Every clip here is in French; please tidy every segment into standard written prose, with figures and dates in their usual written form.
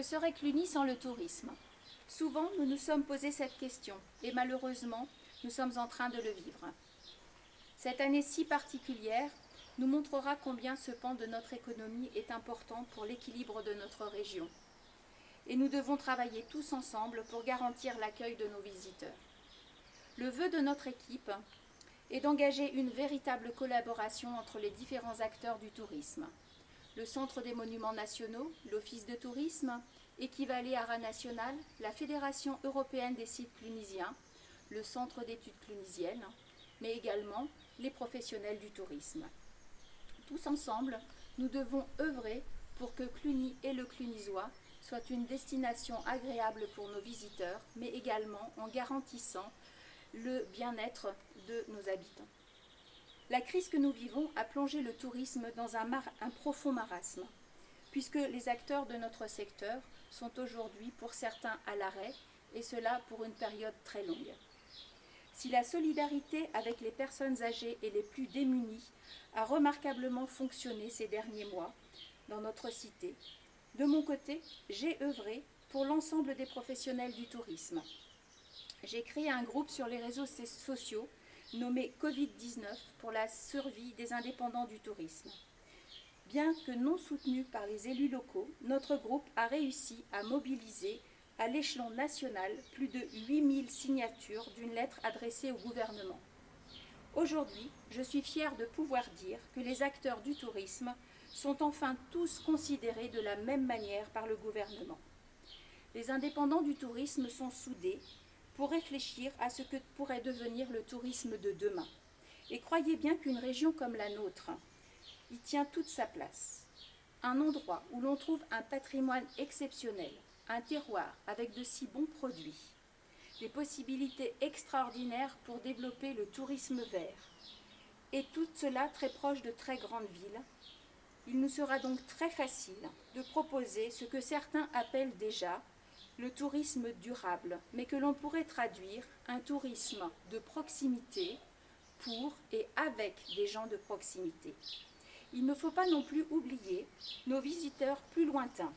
Que serait Cluny sans le tourisme? Souvent, nous nous sommes posé cette question et malheureusement, nous sommes en train de le vivre. Cette année si particulière nous montrera combien ce pan de notre économie est important pour l'équilibre de notre région. Et nous devons travailler tous ensemble pour garantir l'accueil de nos visiteurs. Le vœu de notre équipe est d'engager une véritable collaboration entre les différents acteurs du tourisme. Le Centre des Monuments Nationaux, l'Office de tourisme, Equivalé Haras National, la Fédération européenne des sites clunisiens, le Centre d'études clunisiennes, mais également les professionnels du tourisme. Tous ensemble, nous devons œuvrer pour que Cluny et le Clunisois soient une destination agréable pour nos visiteurs, mais également en garantissant le bien-être de nos habitants. La crise que nous vivons a plongé le tourisme dans un profond marasme, puisque les acteurs de notre secteur sont aujourd'hui pour certains à l'arrêt, et cela pour une période très longue. Si la solidarité avec les personnes âgées et les plus démunies a remarquablement fonctionné ces derniers mois dans notre cité, de mon côté, j'ai œuvré pour l'ensemble des professionnels du tourisme. J'ai créé un groupe sur les réseaux sociaux nommé Covid-19 pour la survie des indépendants du tourisme. Bien que non soutenu par les élus locaux, notre groupe a réussi à mobiliser à l'échelon national plus de 8000 signatures d'une lettre adressée au gouvernement. Aujourd'hui, je suis fière de pouvoir dire que les acteurs du tourisme sont enfin tous considérés de la même manière par le gouvernement. Les indépendants du tourisme sont soudés pour réfléchir à ce que pourrait devenir le tourisme de demain. Et croyez bien qu'une région comme la nôtre y tient toute sa place. Un endroit où l'on trouve un patrimoine exceptionnel, un terroir avec de si bons produits, des possibilités extraordinaires pour développer le tourisme vert, et tout cela très proche de très grandes villes. Il nous sera donc très facile de proposer ce que certains appellent déjà le tourisme durable, mais que l'on pourrait traduire un tourisme de proximité pour et avec des gens de proximité. Il ne faut pas non plus oublier nos visiteurs plus lointains,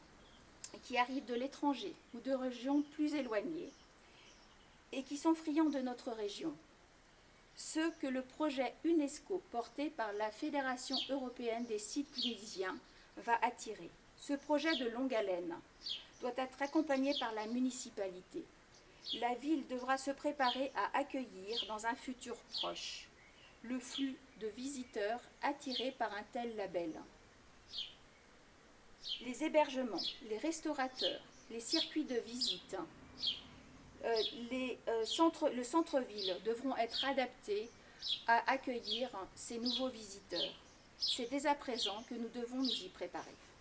qui arrivent de l'étranger ou de régions plus éloignées et qui sont friands de notre région. Ceux que le projet UNESCO porté par la Fédération européenne des sites clunisiens va attirer. Ce projet de longue haleine doit être accompagné par la municipalité. La ville devra se préparer à accueillir dans un futur proche le flux de visiteurs attirés par un tel label. Les hébergements, les restaurateurs, les circuits de visite, le centre-ville devront être adaptés à accueillir ces nouveaux visiteurs. C'est dès à présent que nous devons nous y préparer.